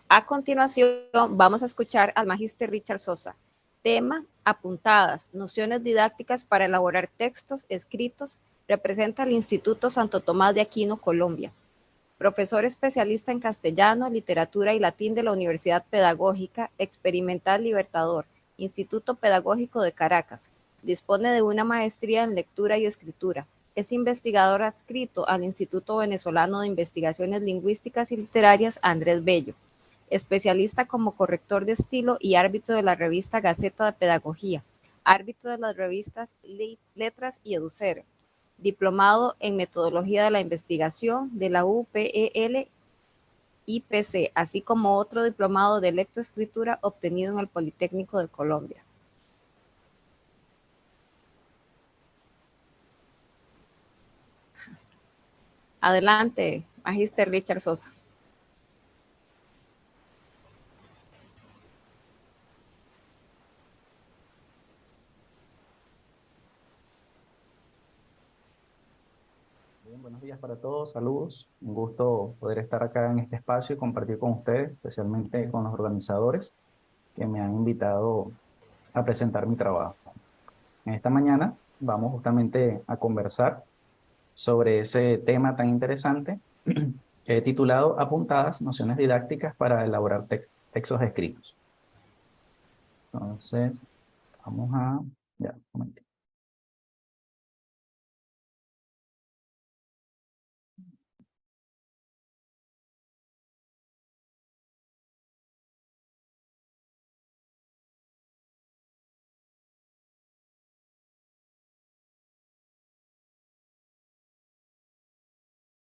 A continuación, vamos a escuchar al magíster Richard Sosa. Tema: apuntadas, nociones didácticas para elaborar textos escritos. Representa el Instituto Santo Tomás de Aquino, Colombia. Profesor especialista en castellano, literatura y latín de la Universidad Pedagógica Experimental Libertador, Instituto Pedagógico de Caracas. Dispone de una maestría en lectura y escritura. Es investigador adscrito al Instituto Venezolano de Investigaciones Lingüísticas y Literarias Andrés Bello. Especialista como corrector de estilo y árbitro de la revista Gaceta de Pedagogía. Árbitro de las revistas Letras y Educere. Diplomado en Metodología de la Investigación de la UPEL IPC, así como otro diplomado de lectoescritura obtenido en el Politécnico de Colombia. Adelante, magíster Richard Sosa. Bien, buenos días para todos, saludos. Un gusto poder estar acá en este espacio y compartir con ustedes, especialmente con los organizadores que me han invitado a presentar mi trabajo. En esta mañana vamos justamente a conversar sobre ese tema tan interesante que he titulado Apuntadas, nociones didácticas para elaborar textos escritos. Entonces, vamos a... Ya, un momentito.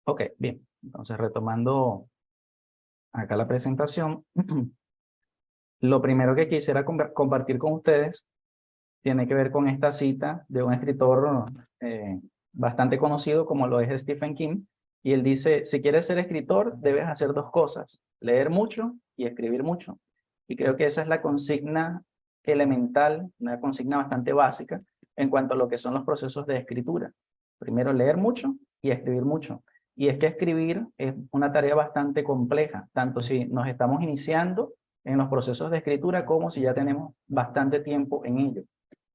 Ok, bien. Entonces, retomando acá la presentación, lo primero que quisiera compartir con ustedes tiene que ver con esta cita de un escritor bastante conocido como lo es Stephen King, y él dice: si quieres ser escritor, debes hacer dos cosas: leer mucho y escribir mucho. Y creo que esa es la consigna elemental, una consigna bastante básica en cuanto a lo que son los procesos de escritura. Primero, leer mucho y escribir mucho. Y es que escribir es una tarea bastante compleja, tanto si nos estamos iniciando en los procesos de escritura como si ya tenemos bastante tiempo en ello.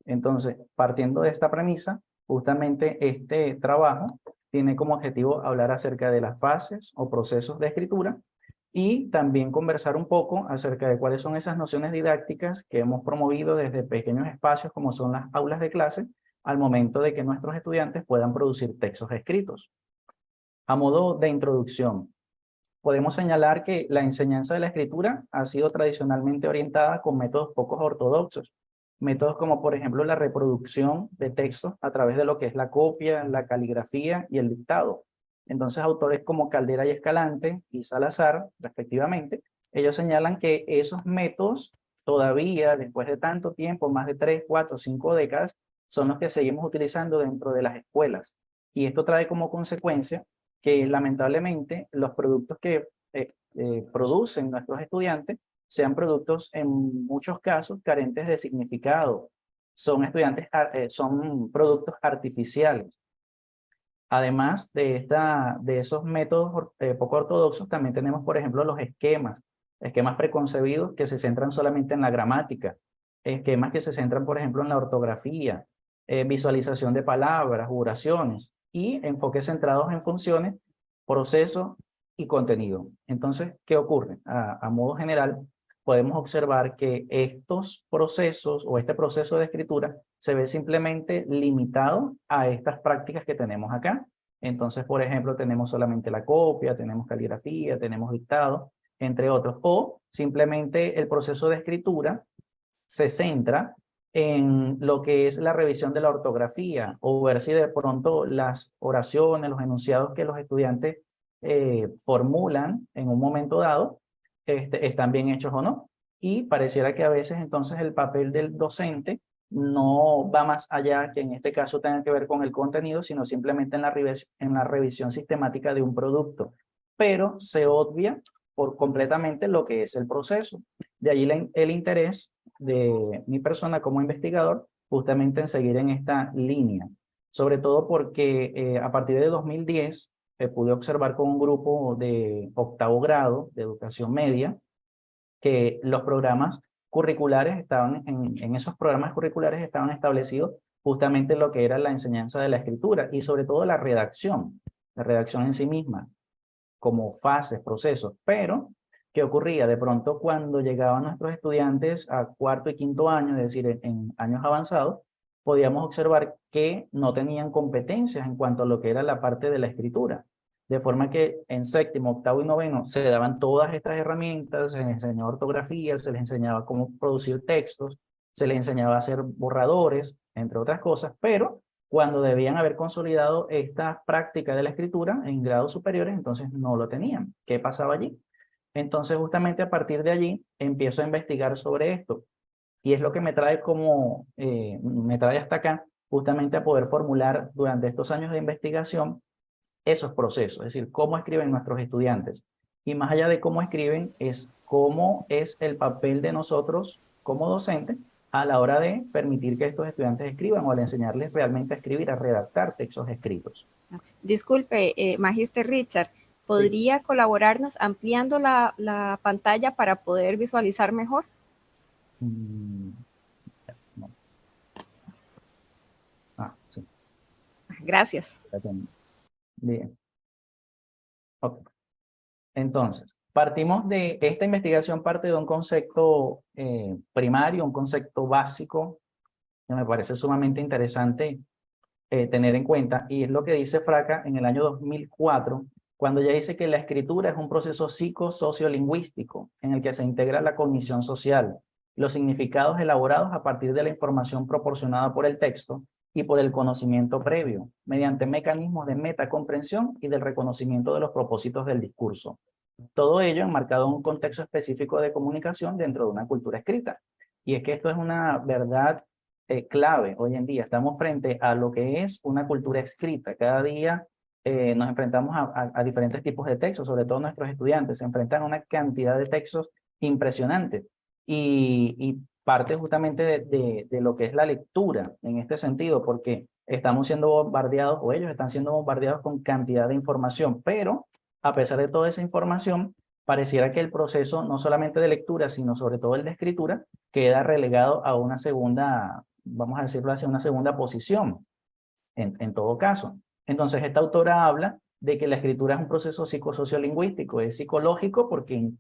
Entonces, partiendo de esta premisa, justamente este trabajo tiene como objetivo hablar acerca de las fases o procesos de escritura y también conversar un poco acerca de cuáles son esas nociones didácticas que hemos promovido desde pequeños espacios como son las aulas de clase al momento de que nuestros estudiantes puedan producir textos escritos. A modo de introducción, podemos señalar que la enseñanza de la escritura ha sido tradicionalmente orientada con métodos poco ortodoxos. Métodos como, por ejemplo, la reproducción de textos a través de lo que es la copia, la caligrafía y el dictado. Entonces, autores como Caldera y Escalante y Salazar, respectivamente, ellos señalan que esos métodos todavía, después de tanto tiempo, más de 3, 4, 5 décadas, son los que seguimos utilizando dentro de las escuelas. Y esto trae como consecuencia que lamentablemente los productos que producen nuestros estudiantes sean productos en muchos casos carentes de significado. Son productos artificiales. Además de esos métodos poco ortodoxos, también tenemos, por ejemplo, los esquemas preconcebidos que se centran solamente en la gramática, esquemas que se centran, por ejemplo, en la ortografía, visualización de palabras, oraciones, y enfoques centrados en funciones, proceso y contenido. Entonces, ¿qué ocurre? A modo general, podemos observar que estos procesos o este proceso de escritura se ve simplemente limitado a estas prácticas que tenemos acá. Entonces, por ejemplo, tenemos solamente la copia, tenemos caligrafía, tenemos dictado, entre otros. O simplemente el proceso de escritura se centra en lo que es la revisión de la ortografía o ver si de pronto las oraciones, los enunciados que los estudiantes formulan en un momento dado están bien hechos o no. Y pareciera que a veces entonces el papel del docente no va más allá, que en este caso tenga que ver con el contenido, sino simplemente en la revisión sistemática de un producto. Pero se obvia completamente lo que es el proceso. De allí el interés de mi persona como investigador justamente en seguir en esta línea. Sobre todo porque a partir de 2010 pude observar con un grupo de octavo grado de educación media que los programas curriculares estaban, en esos programas curriculares estaban establecidos justamente lo que era la enseñanza de la escritura y sobre todo la redacción en sí misma, como fases, procesos. Pero, ¿qué ocurría? De pronto cuando llegaban nuestros estudiantes a cuarto y quinto año, es decir, en años avanzados, podíamos observar que no tenían competencias en cuanto a lo que era la parte de la escritura. De forma que en séptimo, octavo y noveno se daban todas estas herramientas, se les enseñaba ortografía, se les enseñaba cómo producir textos, se les enseñaba a hacer borradores, entre otras cosas, pero cuando debían haber consolidado esta práctica de la escritura en grados superiores, entonces no lo tenían. ¿Qué pasaba allí? Entonces justamente a partir de allí empiezo a investigar sobre esto. Y es lo que me trae me trae hasta acá, justamente a poder formular durante estos años de investigación esos procesos, es decir, cómo escriben nuestros estudiantes. Y más allá de cómo escriben, es cómo es el papel de nosotros como docentes a la hora de permitir que estos estudiantes escriban o al enseñarles realmente a escribir, a redactar textos escritos. Disculpe, Magister Richard, ¿podría colaborarnos ampliando la pantalla para poder visualizar mejor? No. Sí. Gracias. Bien. Okay. Entonces, partimos de esta investigación, parte de un concepto primario, un concepto básico, que me parece sumamente interesante tener en cuenta, y es lo que dice Fraca en el año 2004, cuando ella dice que la escritura es un proceso psicosociolingüístico en el que se integra la cognición social, los significados elaborados a partir de la información proporcionada por el texto y por el conocimiento previo, mediante mecanismos de metacomprensión y del reconocimiento de los propósitos del discurso. Todo ello enmarcado en un contexto específico de comunicación dentro de una cultura escrita. Y es que esto es una verdad clave hoy en día. Estamos frente a lo que es una cultura escrita. Cada día nos enfrentamos a diferentes tipos de textos, sobre todo nuestros estudiantes se enfrentan a una cantidad de textos impresionantes. Y parte justamente de lo que es la lectura en este sentido, porque estamos siendo bombardeados, o ellos están siendo bombardeados con cantidad de información, pero a pesar de toda esa información, pareciera que el proceso no solamente de lectura, sino sobre todo el de escritura, queda relegado a una segunda, vamos a decirlo así, una segunda posición, en todo caso. Entonces, esta autora habla de que la escritura es un proceso psicosociolingüístico, es psicológico porque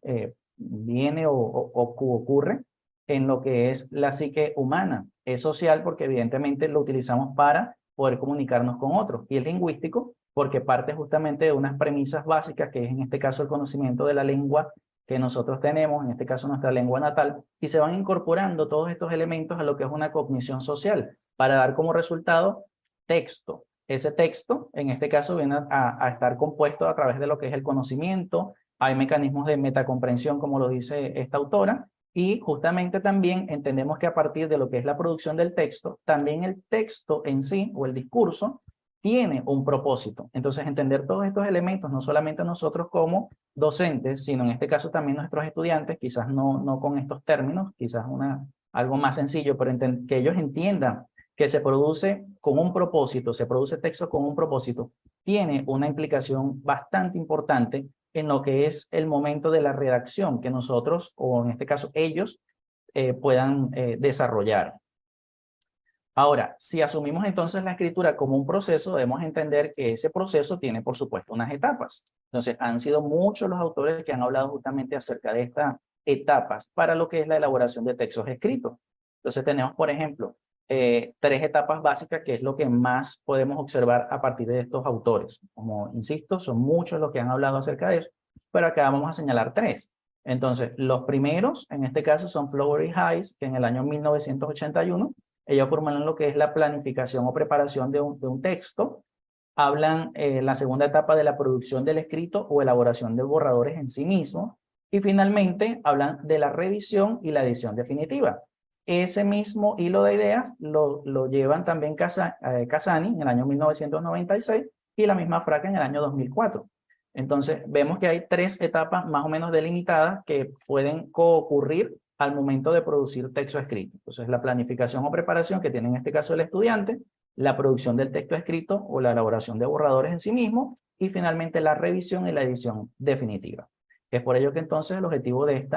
viene o ocurre en lo que es la psique humana, es social porque evidentemente lo utilizamos para poder comunicarnos con otros, y es lingüístico porque parte justamente de unas premisas básicas, que es en este caso el conocimiento de la lengua que nosotros tenemos, en este caso nuestra lengua natal, y se van incorporando todos estos elementos a lo que es una cognición social, para dar como resultado texto. Ese texto, en este caso, viene a estar compuesto a través de lo que es el conocimiento, hay mecanismos de metacomprensión, como lo dice esta autora, y justamente también entendemos que a partir de lo que es la producción del texto, también el texto en sí, o el discurso, tiene un propósito. Entonces, entender todos estos elementos, no solamente nosotros como docentes, sino en este caso también nuestros estudiantes, quizás no con estos términos, quizás algo más sencillo, pero que ellos entiendan que se produce con un propósito, se produce texto con un propósito, tiene una implicación bastante importante en lo que es el momento de la redacción que nosotros, o en este caso ellos, puedan desarrollar. Ahora, si asumimos entonces la escritura como un proceso, debemos entender que ese proceso tiene, por supuesto, unas etapas. Entonces, han sido muchos los autores que han hablado justamente acerca de estas etapas para lo que es la elaboración de textos escritos. Entonces, tenemos, por ejemplo, tres etapas básicas, que es lo que más podemos observar a partir de estos autores. Como insisto, son muchos los que han hablado acerca de eso, pero acá vamos a señalar tres. Entonces, los primeros, en este caso, son Flowery Heiss, que en el año 1981, ellos formulan lo que es la planificación o preparación de un texto. Hablan la segunda etapa de la producción del escrito o elaboración de borradores en sí mismo. Y finalmente hablan de la revisión y la edición definitiva. Ese mismo hilo de ideas lo llevan también Casani en el año 1996 y la misma Fraca en el año 2004. Entonces vemos que hay tres etapas más o menos delimitadas que pueden coocurrir al momento de producir texto escrito. Entonces, la planificación o preparación que tiene en este caso el estudiante, la producción del texto escrito o la elaboración de borradores en sí mismo, y finalmente la revisión y la edición definitiva. Es por ello que entonces el objetivo de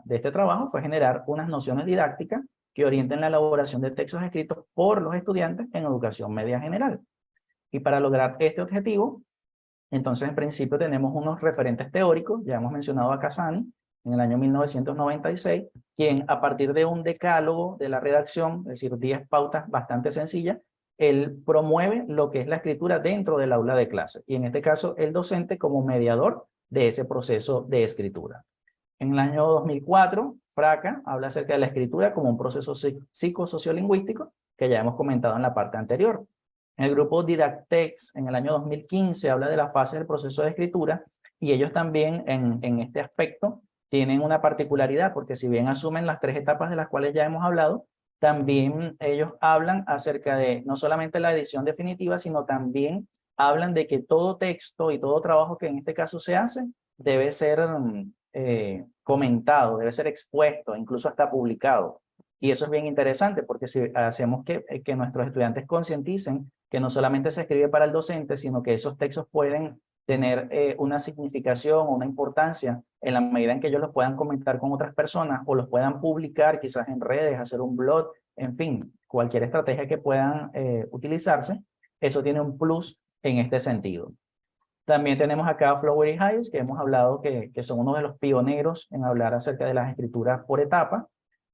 este trabajo fue generar unas nociones didácticas que orienten la elaboración de textos escritos por los estudiantes en educación media general. Y para lograr este objetivo, entonces en principio tenemos unos referentes teóricos, ya hemos mencionado a Casani, en el año 1996, quien a partir de un decálogo de la redacción, es decir, 10 pautas bastante sencillas, él promueve lo que es la escritura dentro del aula de clase, y en este caso el docente como mediador de ese proceso de escritura. En el año 2004, Fraca habla acerca de la escritura como un proceso psicosociolingüístico, que ya hemos comentado en la parte anterior. En el grupo Didactex, en el año 2015, habla de la fase del proceso de escritura, y ellos también en este aspecto tienen una particularidad, porque si bien asumen las 3 etapas de las cuales ya hemos hablado, también ellos hablan acerca de no solamente la edición definitiva, sino también hablan de que todo texto y todo trabajo que en este caso se hace debe ser comentado, debe ser expuesto, incluso hasta publicado. Y eso es bien interesante, porque si hacemos que nuestros estudiantes concienticen que no solamente se escribe para el docente, sino que esos textos pueden tener una significación o una importancia en la medida en que ellos los puedan comentar con otras personas o los puedan publicar quizás en redes, hacer un blog, en fin, cualquier estrategia que puedan utilizarse, eso tiene un plus en este sentido. También tenemos acá a Flowery Hayes, que hemos hablado que son uno de los pioneros en hablar acerca de las escrituras por etapa.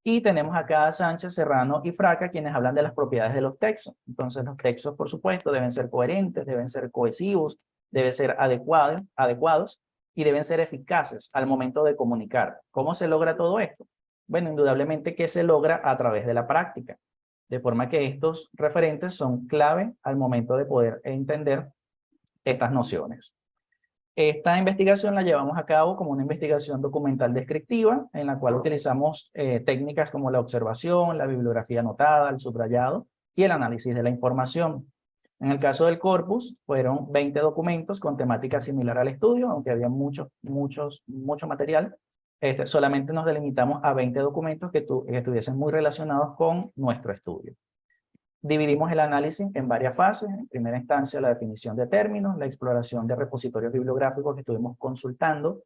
Y tenemos acá a Sánchez, Serrano y Fraca, quienes hablan de las propiedades de los textos. Entonces los textos, por supuesto, deben ser coherentes, deben ser cohesivos, deben ser adecuados y deben ser eficaces al momento de comunicar. ¿Cómo se logra todo esto? Bueno, indudablemente que se logra a través de la práctica. De forma que estos referentes son clave al momento de poder entender estas nociones. Esta investigación la llevamos a cabo como una investigación documental descriptiva, en la cual utilizamos técnicas como la observación, la bibliografía anotada, el subrayado y el análisis de la información. En el caso del corpus, fueron 20 documentos con temática similar al estudio, aunque había mucho material. Solamente nos delimitamos a 20 documentos que estuviesen muy relacionados con nuestro estudio. Dividimos el análisis en varias fases. En primera instancia, la definición de términos, la exploración de repositorios bibliográficos que estuvimos consultando,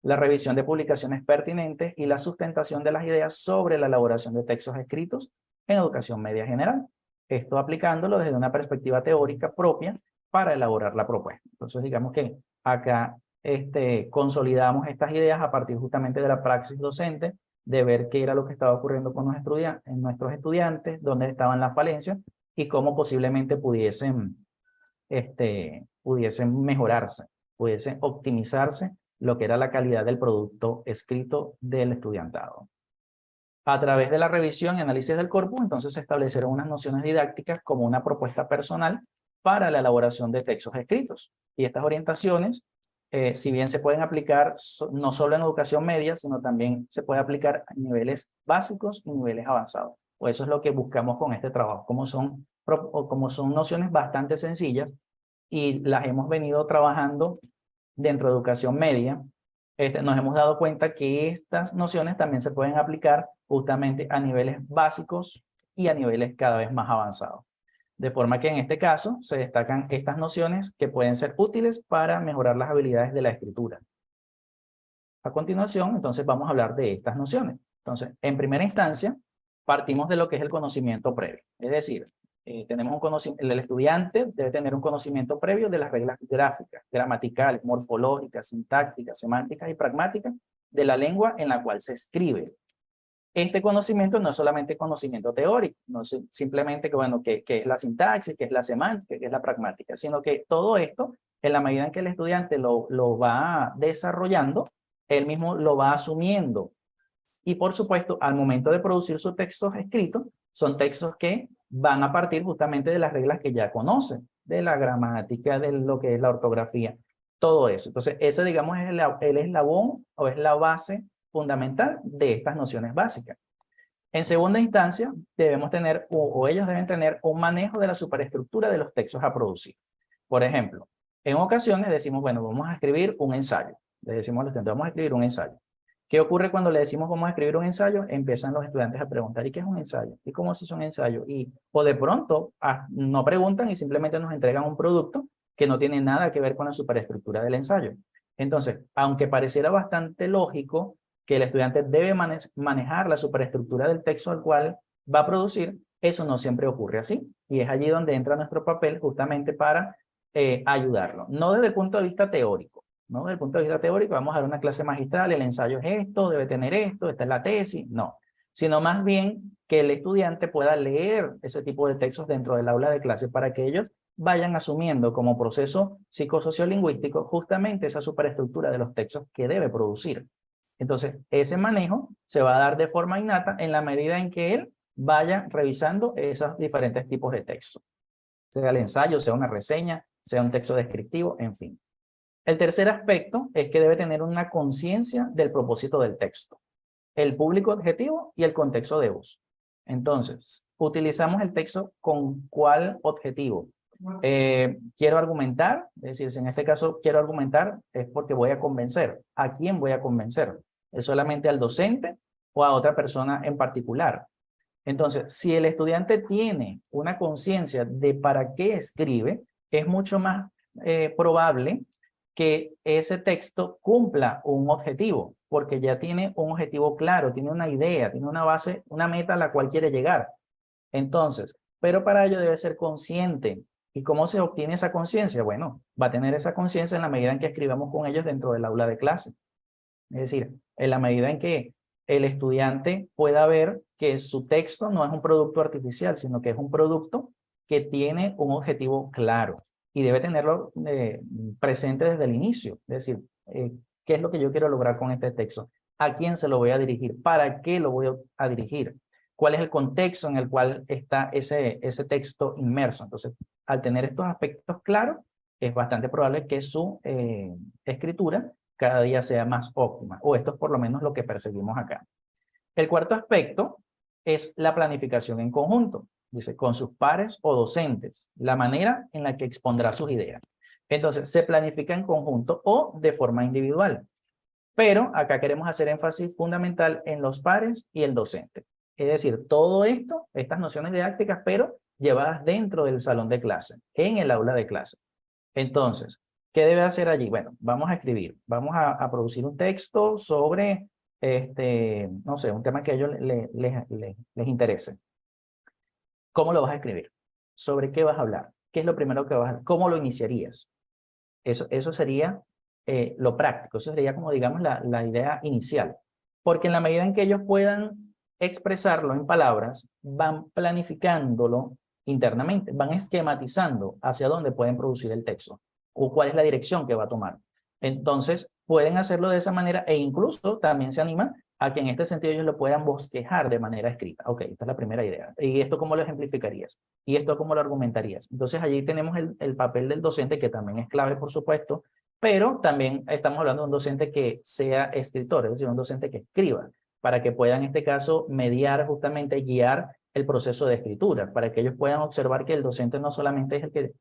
la revisión de publicaciones pertinentes y la sustentación de las ideas sobre la elaboración de textos escritos en educación media general. Esto aplicándolo desde una perspectiva teórica propia para elaborar la propuesta. Entonces, digamos que acá consolidamos estas ideas a partir justamente de la praxis docente, de ver qué era lo que estaba ocurriendo con nuestros estudiantes, dónde estaban las falencias y cómo posiblemente pudiesen mejorarse, pudiesen optimizarse lo que era la calidad del producto escrito del estudiantado. A través de la revisión y análisis del corpus, entonces se establecieron unas nociones didácticas como una propuesta personal para la elaboración de textos escritos. Y estas orientaciones, si bien se pueden aplicar no solo en educación media, sino también se puede aplicar a niveles básicos y niveles avanzados. O eso es lo que buscamos con este trabajo, como son nociones bastante sencillas y las hemos venido trabajando dentro de educación media. Nos hemos dado cuenta que estas nociones también se pueden aplicar justamente a niveles básicos y a niveles cada vez más avanzados. De forma que en este caso se destacan estas nociones que pueden ser útiles para mejorar las habilidades de la escritura. A continuación, entonces vamos a hablar de estas nociones. Entonces, en primera instancia, partimos de lo que es el conocimiento previo. Es decir, el estudiante debe tener un conocimiento previo de las reglas gráficas, gramaticales, morfológicas, sintácticas, semánticas y pragmáticas de la lengua en la cual se escribe. Este conocimiento no es solamente conocimiento teórico, no es simplemente que es la sintaxis, que es la semántica, que es la pragmática, sino que todo esto, en la medida en que el estudiante lo va desarrollando, él mismo lo va asumiendo. Y por supuesto, al momento de producir sus textos escritos, son textos que van a partir justamente de las reglas que ya conocen, de la gramática, de lo que es la ortografía, todo eso. Entonces, ese, digamos, es el eslabón o es la base fundamental de estas nociones básicas. En segunda instancia, debemos tener, o ellos deben tener, un manejo de la superestructura de los textos a producir. Por ejemplo, en ocasiones decimos, bueno, vamos a escribir un ensayo. Le decimos a los estudiantes, vamos a escribir un ensayo. ¿Qué ocurre cuando le decimos vamos a escribir un ensayo? Empiezan los estudiantes a preguntar, ¿y qué es un ensayo? ¿Y cómo se hace un ensayo? O de pronto no preguntan y simplemente nos entregan un producto que no tiene nada que ver con la superestructura del ensayo. Entonces, aunque pareciera bastante lógico que el estudiante debe manejar la superestructura del texto al cual va a producir, eso no siempre ocurre así. Y es allí donde entra nuestro papel justamente para ayudarlo. No desde el punto de vista teórico, ¿no? Desde el punto de vista teórico vamos a dar una clase magistral, el ensayo es esto, debe tener esto, esta es la tesis, no. Sino más bien que el estudiante pueda leer ese tipo de textos dentro del aula de clase para que ellos vayan asumiendo como proceso psicosociolingüístico justamente esa superestructura de los textos que debe producir. Entonces, ese manejo se va a dar de forma innata en la medida en que él vaya revisando esos diferentes tipos de textos. Sea el ensayo, sea una reseña, sea un texto descriptivo, en fin. El tercer aspecto es que debe tener una conciencia del propósito del texto, el público objetivo y el contexto de uso. Entonces, utilizamos el texto con ¿cuál objetivo? Quiero argumentar, es decir, si en este caso quiero argumentar es porque voy a convencer. ¿A quién voy a convencer? ¿Es solamente al docente o a otra persona en particular? Entonces, si el estudiante tiene una conciencia de para qué escribe, es mucho más probable que ese texto cumpla un objetivo, porque ya tiene un objetivo claro, tiene una idea, tiene una base, una meta a la cual quiere llegar. Entonces, pero para ello debe ser consciente. ¿Y cómo se obtiene esa conciencia? Bueno, va a tener esa conciencia en la medida en que escribamos con ellos dentro del aula de clase. Es decir, en la medida en que el estudiante pueda ver que su texto no es un producto artificial, sino que es un producto que tiene un objetivo claro y debe tenerlo presente desde el inicio. Es decir, ¿qué es lo que yo quiero lograr con este texto? ¿A quién se lo voy a dirigir? ¿Para qué lo voy a dirigir? ¿Cuál es el contexto en el cual está ese texto inmerso? Entonces, al tener estos aspectos claros, es bastante probable que su escritura cada día sea más óptima, o esto es por lo menos lo que perseguimos acá. El cuarto aspecto es la planificación en conjunto, dice, con sus pares o docentes, la manera en la que expondrá sus ideas. Entonces, se planifica en conjunto o de forma individual, pero acá queremos hacer énfasis fundamental en los pares y el docente. Es decir, todo esto, estas nociones didácticas, pero llevadas dentro del salón de clase, en el aula de clase. Entonces, ¿qué debe hacer allí? Bueno, vamos a escribir, vamos a producir un texto sobre, no sé, un tema que a ellos les interese. ¿Cómo lo vas a escribir? ¿Sobre qué vas a hablar? ¿Qué es lo primero que vas a hacer? ¿Cómo lo iniciarías? Eso sería lo práctico, eso sería como digamos la idea inicial. Porque en la medida en que ellos puedan expresarlo en palabras, van planificándolo internamente, van esquematizando hacia dónde pueden producir el texto o cuál es la dirección que va a tomar. Entonces, pueden hacerlo de esa manera e incluso también se animan a que en este sentido ellos lo puedan bosquejar de manera escrita. Ok, esta es la primera idea. ¿Y esto cómo lo ejemplificarías? ¿Y esto cómo lo argumentarías? Entonces, allí tenemos el papel del docente, que también es clave, por supuesto, pero también estamos hablando de un docente que sea escritor, es decir, un docente que escriba, para que puedan en este caso mediar, justamente guiar el proceso de escritura, para que ellos puedan observar que el docente no solamente es el que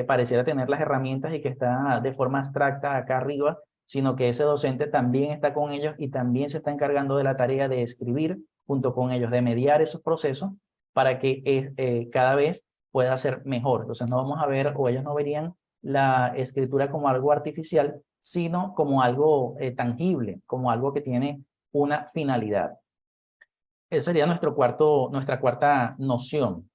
pareciera tener las herramientas y que está de forma abstracta acá arriba, sino que ese docente también está con ellos y también se está encargando de la tarea de escribir junto con ellos, de mediar esos procesos para que cada vez pueda ser mejor. Entonces no vamos a ver, o ellos no verían la escritura como algo artificial, sino como algo tangible, como algo que tiene una finalidad. Esa sería nuestra cuarta noción.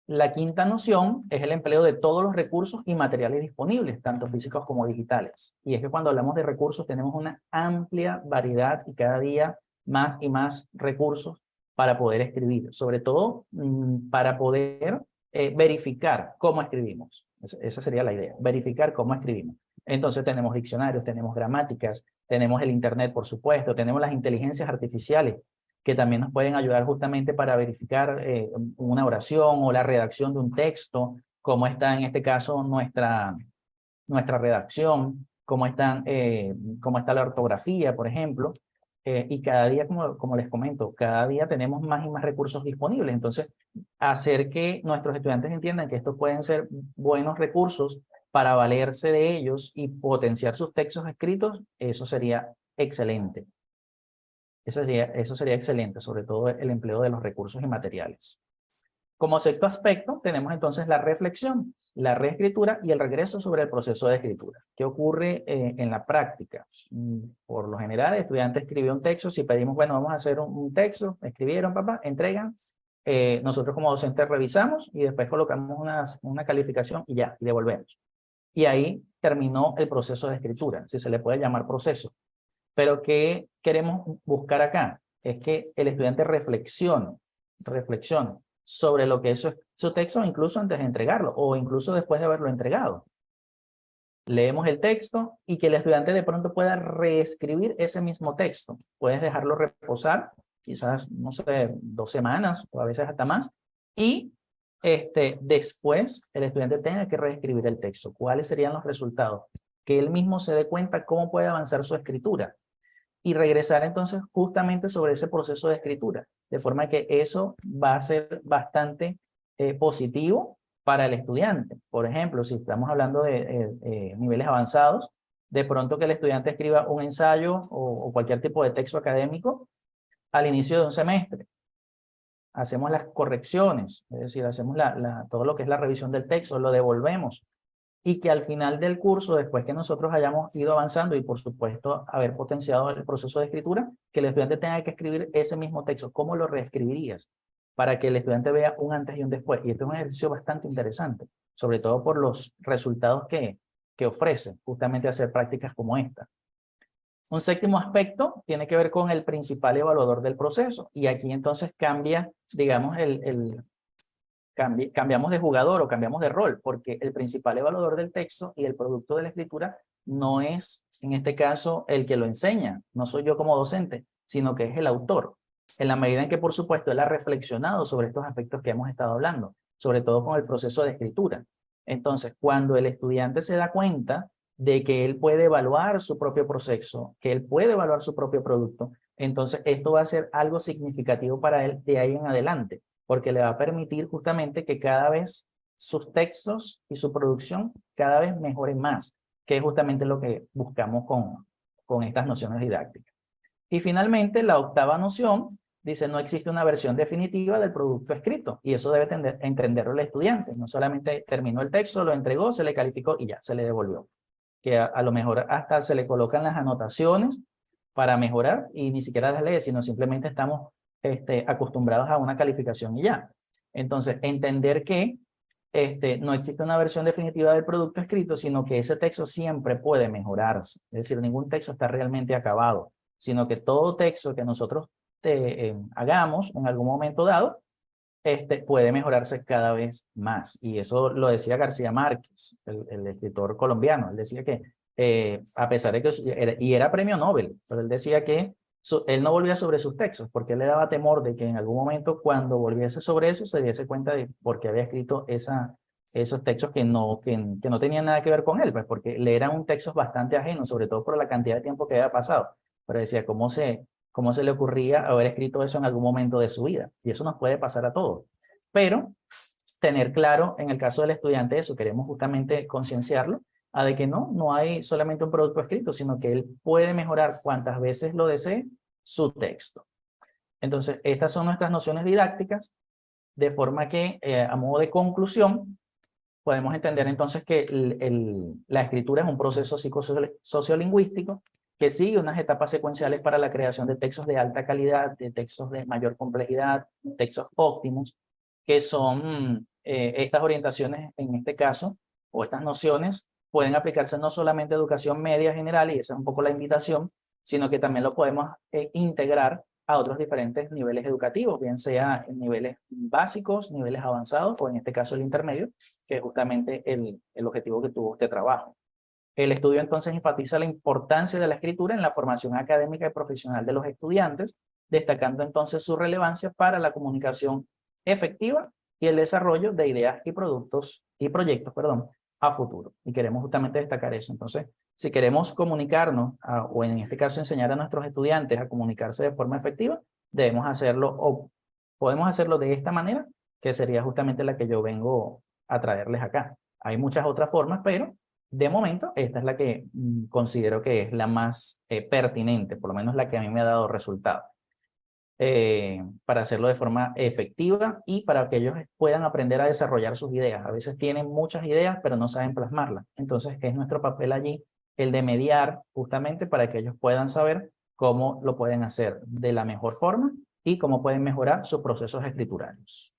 La quinta noción es el empleo de todos los recursos y materiales disponibles, tanto físicos como digitales. Y es que cuando hablamos de recursos tenemos una amplia variedad y cada día más y más recursos para poder escribir, sobre todo para poder verificar cómo escribimos. Esa sería la idea, verificar cómo escribimos. Entonces tenemos diccionarios, tenemos gramáticas, tenemos el internet, por supuesto, tenemos las inteligencias artificiales, que también nos pueden ayudar justamente para verificar una oración o la redacción de un texto, cómo está en este caso nuestra redacción, cómo está la ortografía, por ejemplo, y cada día, como les comento, cada día tenemos más y más recursos disponibles. Entonces, hacer que nuestros estudiantes entiendan que estos pueden ser buenos recursos para valerse de ellos y potenciar sus textos escritos, eso sería excelente. Eso sería excelente, sobre todo el empleo de los recursos y materiales. Como sexto aspecto, tenemos entonces la reflexión, la reescritura y el regreso sobre el proceso de escritura. ¿Qué ocurre en la práctica? Por lo general, el estudiante escribe un texto. Si pedimos, bueno, vamos a hacer un texto, escribieron, papá, entregan. Nosotros como docentes revisamos y después colocamos una calificación y ya, y devolvemos. Y ahí terminó el proceso de escritura, si se le puede llamar proceso. Pero ¿qué queremos buscar acá? Es que el estudiante reflexione sobre lo que es su texto, incluso antes de entregarlo, o incluso después de haberlo entregado. Leemos el texto y que el estudiante de pronto pueda reescribir ese mismo texto. Puedes dejarlo reposar, quizás, no sé, 2 semanas, o a veces hasta más, y después el estudiante tenga que reescribir el texto. ¿Cuáles serían los resultados? Que él mismo se dé cuenta cómo puede avanzar su escritura. Y regresar entonces justamente sobre ese proceso de escritura, de forma que eso va a ser bastante positivo para el estudiante. Por ejemplo, si estamos hablando de niveles avanzados, de pronto que el estudiante escriba un ensayo o cualquier tipo de texto académico al inicio de un semestre. Hacemos las correcciones, es decir, hacemos todo lo que es la revisión del texto, lo devolvemos. Y que al final del curso, después que nosotros hayamos ido avanzando y por supuesto haber potenciado el proceso de escritura, que el estudiante tenga que escribir ese mismo texto. ¿Cómo lo reescribirías? Para que el estudiante vea un antes y un después. Y este es un ejercicio bastante interesante, sobre todo por los resultados que ofrece justamente hacer prácticas como esta. Un séptimo aspecto tiene que ver con el principal evaluador del proceso. Y aquí entonces cambia, digamos, cambiamos de jugador o cambiamos de rol, porque el principal evaluador del texto y el producto de la escritura no es, en este caso, el que lo enseña, no soy yo como docente, sino que es el autor, en la medida en que, por supuesto, él ha reflexionado sobre estos aspectos que hemos estado hablando, sobre todo con el proceso de escritura. Entonces, cuando el estudiante se da cuenta de que él puede evaluar su propio proceso, que él puede evaluar su propio producto, entonces esto va a ser algo significativo para él de ahí en adelante, porque le va a permitir justamente que cada vez sus textos y su producción cada vez mejoren más, que es justamente lo que buscamos con estas nociones didácticas. Y finalmente, la octava noción dice: no existe una versión definitiva del producto escrito, y eso debe entenderlo el estudiante. No solamente terminó el texto, lo entregó, se le calificó y ya, se le devolvió. Que a lo mejor hasta se le colocan las anotaciones para mejorar y ni siquiera las lee, sino simplemente estamos acostumbrados a una calificación y ya. Entonces, entender que no existe una versión definitiva del producto escrito, sino que ese texto siempre puede mejorarse. Es decir, ningún texto está realmente acabado, sino que todo texto que nosotros hagamos en algún momento dado, puede mejorarse cada vez más. Y eso lo decía García Márquez, el escritor colombiano. Él decía que, a pesar de que era premio Nobel, pero él decía que él no volvía sobre sus textos, porque él le daba temor de que en algún momento, cuando volviese sobre eso, se diese cuenta de por qué había escrito esos textos que no tenían nada que ver con él, pues porque le eran un texto bastante ajeno, sobre todo por la cantidad de tiempo que había pasado. Pero decía, ¿cómo se le ocurría haber escrito eso en algún momento de su vida? Y eso nos puede pasar a todos. Pero tener claro, en el caso del estudiante, eso queremos justamente concienciarlo, a de que no hay solamente un producto escrito, sino que él puede mejorar cuantas veces lo desee su texto. Entonces, estas son nuestras nociones didácticas, de forma que, a modo de conclusión, podemos entender entonces que la escritura es un proceso sociolingüístico que sigue unas etapas secuenciales para la creación de textos de alta calidad, de textos de mayor complejidad, textos óptimos, que son estas orientaciones en este caso, o estas nociones, pueden aplicarse no solamente a educación media general, y esa es un poco la invitación, sino que también lo podemos integrar a otros diferentes niveles educativos, bien sea en niveles básicos, niveles avanzados, o en este caso el intermedio, que es justamente el objetivo que tuvo este trabajo. El estudio entonces enfatiza la importancia de la escritura en la formación académica y profesional de los estudiantes, destacando entonces su relevancia para la comunicación efectiva y el desarrollo de ideas y proyectos, a futuro. Y queremos justamente destacar eso. Entonces, si queremos comunicarnos, o en este caso enseñar a nuestros estudiantes a comunicarse de forma efectiva, debemos hacerlo, o podemos hacerlo de esta manera, que sería justamente la que yo vengo a traerles acá. Hay muchas otras formas, pero de momento esta es la que considero que es la más pertinente, por lo menos la que a mí me ha dado resultado. para hacerlo de forma efectiva y para que ellos puedan aprender a desarrollar sus ideas. A veces tienen muchas ideas, pero no saben plasmarlas. Entonces, es nuestro papel allí el de mediar justamente para que ellos puedan saber cómo lo pueden hacer de la mejor forma y cómo pueden mejorar sus procesos escriturales.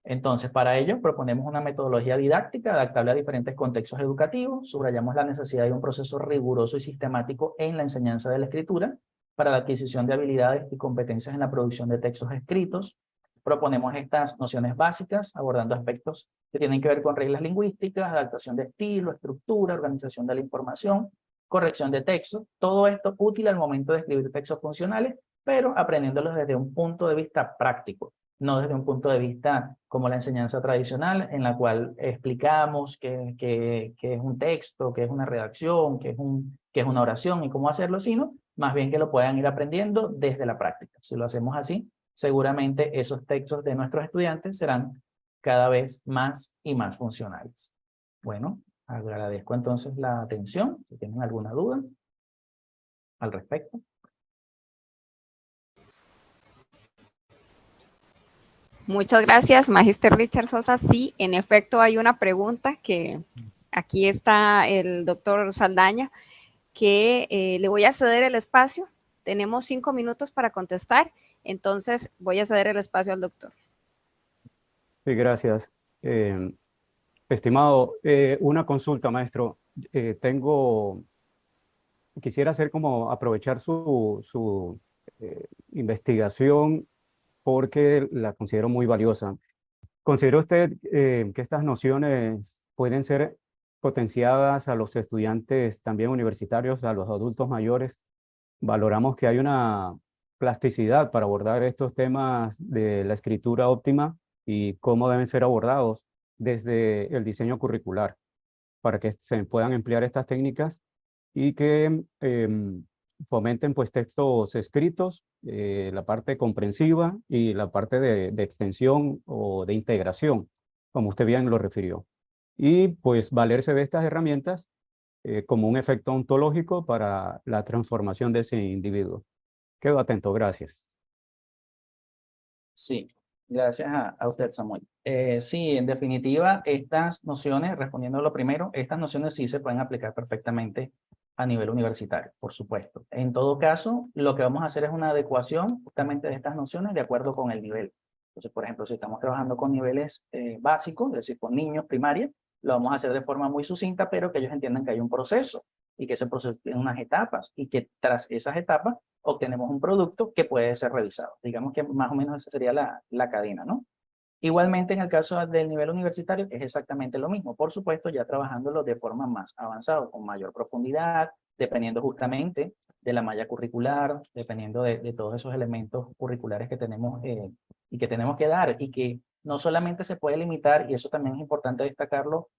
Entonces, para ello proponemos una metodología didáctica adaptable a diferentes contextos educativos. Subrayamos la necesidad de un proceso riguroso y sistemático en la enseñanza de la escritura para la adquisición de habilidades y competencias en la producción de textos escritos. Proponemos estas nociones básicas, abordando aspectos que tienen que ver con reglas lingüísticas, adaptación de estilo, estructura, organización de la información, corrección de textos. Todo esto útil al momento de escribir textos funcionales, pero aprendiéndolos desde un punto de vista práctico, no desde un punto de vista como la enseñanza tradicional, en la cual explicamos qué es un texto, qué es una redacción, qué es una oración y cómo hacerlo, sino más bien que lo puedan ir aprendiendo desde la práctica. Si lo hacemos así, seguramente esos textos de nuestros estudiantes serán cada vez más y más funcionales. Bueno, agradezco entonces la atención. Si tienen alguna duda al respecto. Muchas gracias, Magister Richard Sosa. Sí, en efecto hay una pregunta que aquí está el doctor Saldaña, que le voy a ceder el espacio. Tenemos 5 minutos para contestar, entonces voy a ceder el espacio al doctor. Sí, gracias. Estimado, una consulta, maestro. Quisiera hacer como aprovechar su investigación porque la considero muy valiosa. ¿Considera usted que estas nociones pueden ser potenciadas a los estudiantes también universitarios, a los adultos mayores? Valoramos que hay una plasticidad para abordar estos temas de la escritura óptima y cómo deben ser abordados desde el diseño curricular para que se puedan emplear estas técnicas y que fomenten pues textos escritos, la parte comprensiva y la parte de extensión o de integración, como usted bien lo refirió. Y pues valerse de estas herramientas como un efecto ontológico para la transformación de ese individuo. Quedo atento, gracias. Sí, gracias a usted, Samuel. Sí, en definitiva, estas nociones, respondiendo a lo primero, estas nociones sí se pueden aplicar perfectamente a nivel universitario, por supuesto. En todo caso, lo que vamos a hacer es una adecuación justamente de estas nociones de acuerdo con el nivel. Entonces, por ejemplo, si estamos trabajando con niveles básicos, es decir, con niños primaria, lo vamos a hacer de forma muy sucinta, pero que ellos entiendan que hay un proceso y que ese proceso tiene unas etapas y que tras esas etapas obtenemos un producto que puede ser revisado. Digamos que más o menos esa sería la cadena, ¿no? Igualmente, en el caso del nivel universitario, es exactamente lo mismo. Por supuesto, ya trabajándolo de forma más avanzada, con mayor profundidad, dependiendo justamente de la malla curricular, dependiendo de todos esos elementos curriculares que tenemos y que tenemos que dar, y que no solamente se puede limitar, y eso también es importante destacarlo,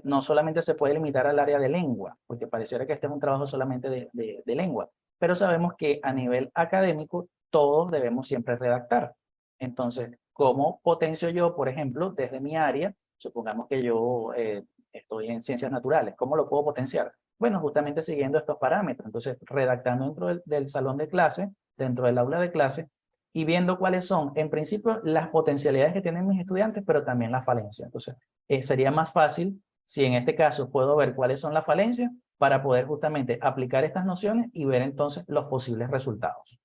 no solamente se puede limitar al área de lengua, porque pareciera que este es un trabajo solamente de lengua, pero sabemos que a nivel académico todos debemos siempre redactar. Entonces, ¿cómo potencio yo, por ejemplo, desde mi área? Supongamos que yo estoy en ciencias naturales. ¿Cómo lo puedo potenciar? Bueno, justamente siguiendo estos parámetros. Entonces, redactando dentro del salón de clase, dentro del aula de clase, y viendo cuáles son, en principio, las potencialidades que tienen mis estudiantes, pero también las falencias. Entonces, sería más fácil si en este caso puedo ver cuáles son las falencias para poder justamente aplicar estas nociones y ver entonces los posibles resultados.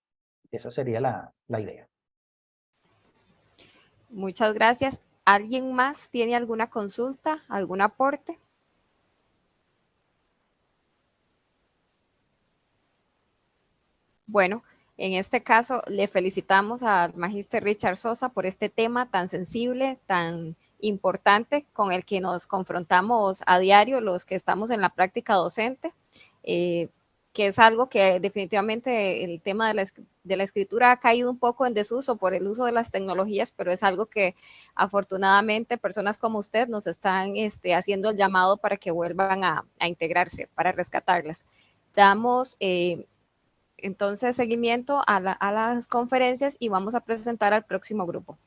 Esa sería la idea. Muchas gracias. ¿Alguien más tiene alguna consulta, algún aporte? Bueno, en este caso le felicitamos al Magíster Richard Sosa por este tema tan sensible, tan importante, con el que nos confrontamos a diario los que estamos en la práctica docente, que es algo que definitivamente el tema de la escritura ha caído un poco en desuso por el uso de las tecnologías, pero es algo que afortunadamente personas como usted nos están haciendo el llamado para que vuelvan a integrarse, para rescatarlas. Damos entonces seguimiento a las conferencias y vamos a presentar al próximo grupo.